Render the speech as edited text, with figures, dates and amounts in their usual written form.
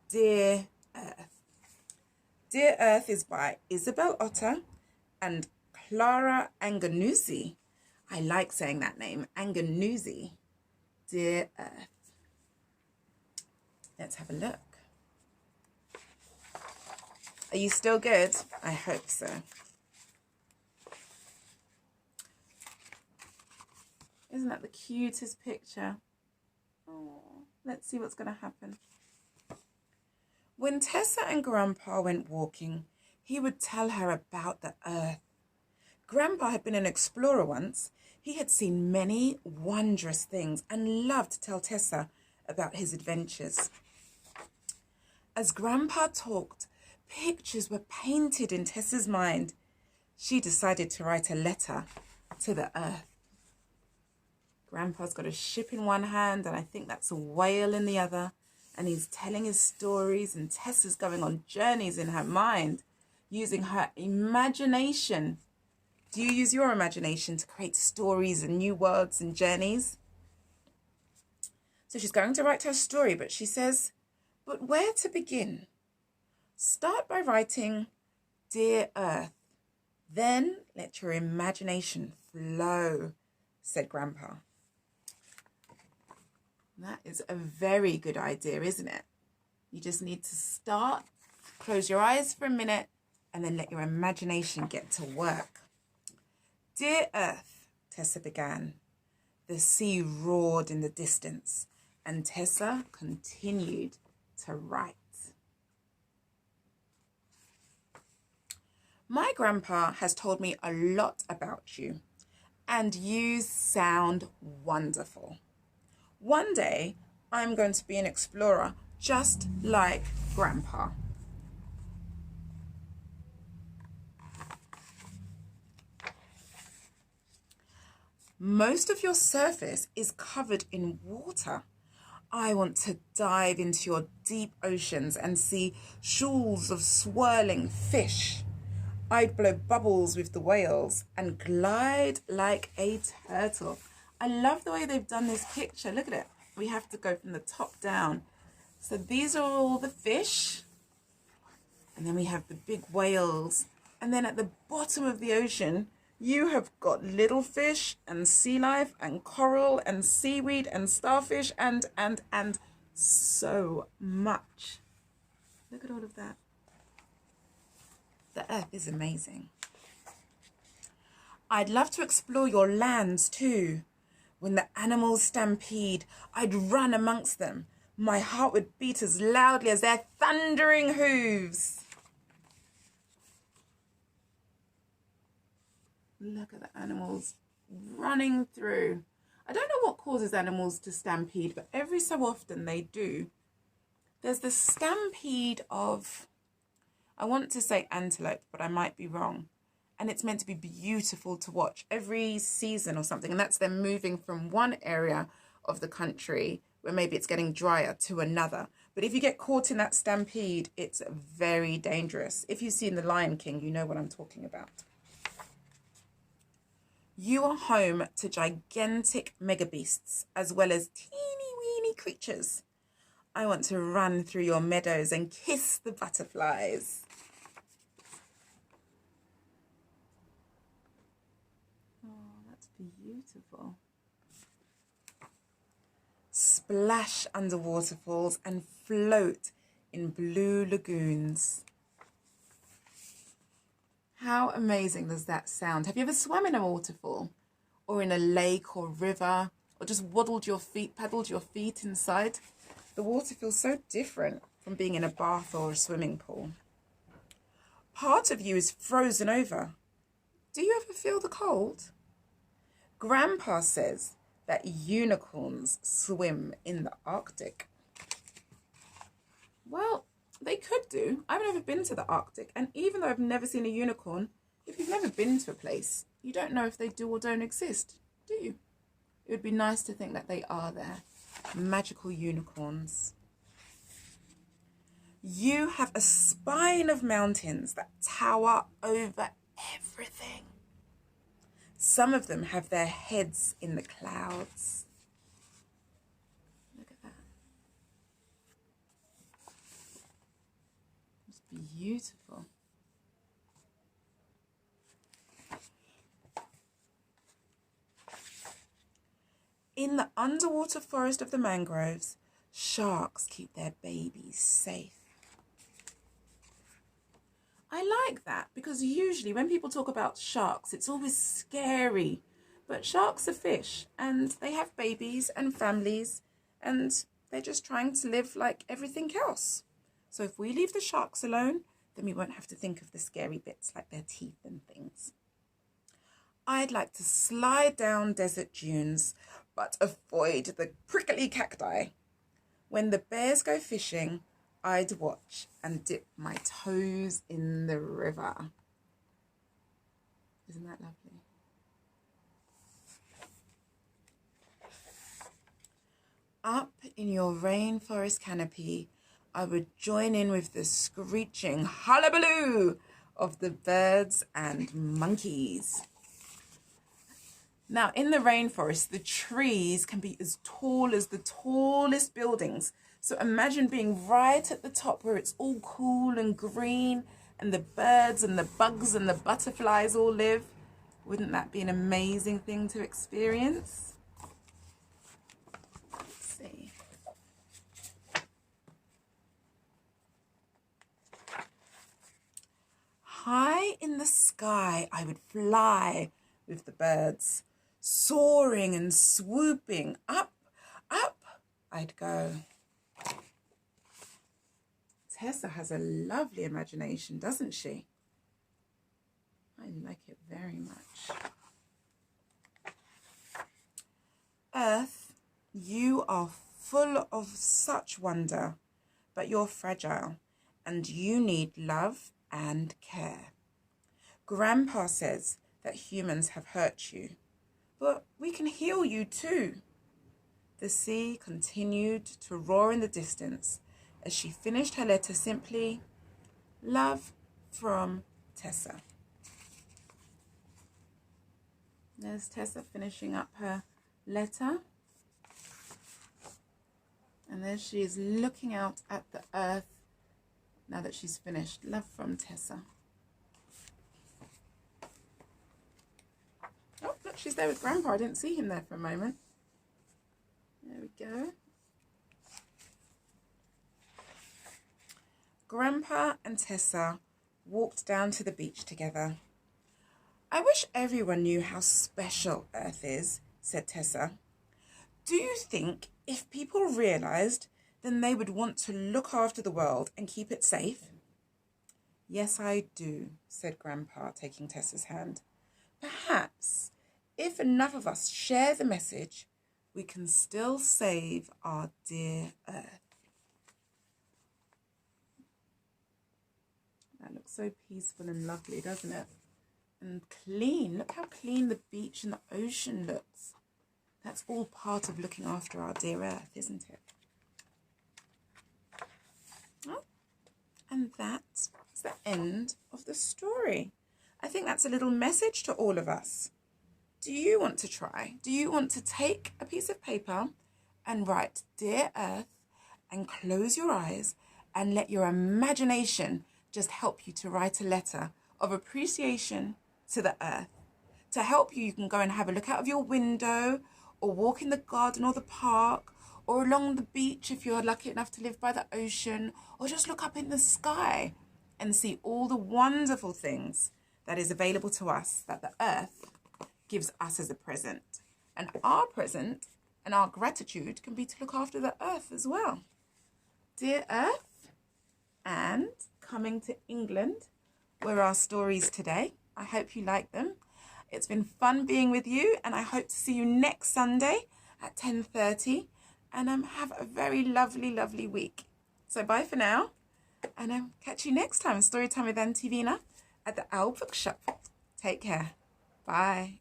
Dear Earth. Dear Earth is by Isabel Otter and Clara Anganuzzi. I like saying that name, Anganuzzi. Dear Earth. Let's have a look. Are you still good? I hope so. Isn't that the cutest picture? Oh, let's see what's going to happen. When Tessa and Grandpa went walking, he would tell her about the earth. Grandpa had been an explorer once. He had seen many wondrous things and loved to tell Tessa about his adventures. As Grandpa talked, pictures were painted in Tessa's mind. She decided to write a letter to the earth. Grandpa's got a ship in one hand, and I think that's a whale in the other. And he's telling his stories, and Tessa's going on journeys in her mind, using her imagination. Do you use your imagination to create stories and new worlds and journeys? So she's going to write her story, but she says, but where to begin? Start by writing, Dear Earth. Then let your imagination flow, said Grandpa. That is a very good idea, isn't it? You just need to start, close your eyes for a minute, and then let your imagination get to work. Dear Earth, Tessa began. The sea roared in the distance, and Tessa continued to write. My grandpa has told me a lot about you, and you sound wonderful. One day, I'm going to be an explorer just like Grandpa. Most of your surface is covered in water. I want to dive into your deep oceans and see shoals of swirling fish. I'd blow bubbles with the whales and glide like a turtle. I love the way they've done this picture. Look at it. We have to go from the top down. So these are all the fish. And then we have the big whales. And then at the bottom of the ocean, you have got little fish and sea life and coral and seaweed and starfish and so much. Look at all of that. The earth is amazing. I'd love to explore your lands too. When the animals stampede, I'd run amongst them. My heart would beat as loudly as their thundering hooves. Look at the animals running through. I don't know what causes animals to stampede, but every so often they do. There's the stampede of, I want to say antelope, but I might be wrong. And it's meant to be beautiful to watch every season or something. And that's them moving from one area of the country where maybe it's getting drier to another. But if you get caught in that stampede, it's very dangerous. If you've seen The Lion King, you know what I'm talking about. You are home to gigantic megabeasts as well as teeny weeny creatures. I want to run through your meadows and kiss the butterflies. Beautiful. Splash under waterfalls and float in blue lagoons. How amazing does that sound? Have you ever swum in a waterfall or in a lake or river or just paddled your feet inside? The water feels so different from being in a bath or a swimming pool. Part of you is frozen over. Do you ever feel the cold? Grandpa says that unicorns swim in the Arctic. Well, they could do. I've never been to the Arctic, and even though I've never seen a unicorn, if you've never been to a place, you don't know if they do or don't exist, do you? It would be nice to think that they are there. Magical unicorns. You have a spine of mountains that tower over everything. Some of them have their heads in the clouds. Look at that. Beautiful. In the underwater forest of the mangroves, sharks keep their babies safe. I like that because usually when people talk about sharks, it's always scary. But sharks are fish and they have babies and families and they're just trying to live like everything else. So if we leave the sharks alone, then we won't have to think of the scary bits like their teeth and things. I'd like to slide down desert dunes, but avoid the prickly cacti. When the bears go fishing, I'd watch and dip my toes in the river. Isn't that lovely? Up in your rainforest canopy, I would join in with the screeching hullabaloo of the birds and monkeys. Now, in the rainforest, the trees can be as tall as the tallest buildings. So imagine being right at the top where it's all cool and green and the birds and the bugs and the butterflies all live. Wouldn't that be an amazing thing to experience? Let's see. High in the sky, I would fly with the birds. Soaring and swooping, up, up, I'd go. Tessa has a lovely imagination, doesn't she? I like it very much. Earth, you are full of such wonder, but you're fragile and you need love and care. Grandpa says that humans have hurt you, but we can heal you too. The sea continued to roar in the distance as she finished her letter simply, love from Tessa. There's Tessa finishing up her letter. And there she is looking out at the earth now that she's finished. Love from Tessa. Oh, look, she's there with Grandpa. I didn't see him there for a moment. There we go. Grandpa and Tessa walked down to the beach together. I wish everyone knew how special Earth is, said Tessa. Do you think if people realised, then they would want to look after the world and keep it safe? Yes, I do, said Grandpa, taking Tessa's hand. Perhaps, if enough of us share the message, we can still save our dear Earth. That looks so peaceful and lovely, doesn't it? And clean. Look how clean the beach and the ocean looks. That's all part of looking after our dear Earth, isn't it? Oh, and that's the end of the story. I think that's a little message to all of us. Do you want to try? Do you want to take a piece of paper and write Dear Earth and close your eyes and let your imagination just help you to write a letter of appreciation to the earth? To help you, you can go and have a look out of your window or walk in the garden or the park or along the beach if you're lucky enough to live by the ocean, or just look up in the sky and see all the wonderful things that is available to us that the earth gives us as a present. And our present and our gratitude can be to look after the earth as well. Dear Earth, and coming to England were our stories today. I hope you like them. It's been fun being with you, and I hope to see you next Sunday at 10:30. And have a very lovely, lovely week. So bye for now, and catch you next time. Storytime with Auntie Vina at the Owl Bookshop. Take care. Bye.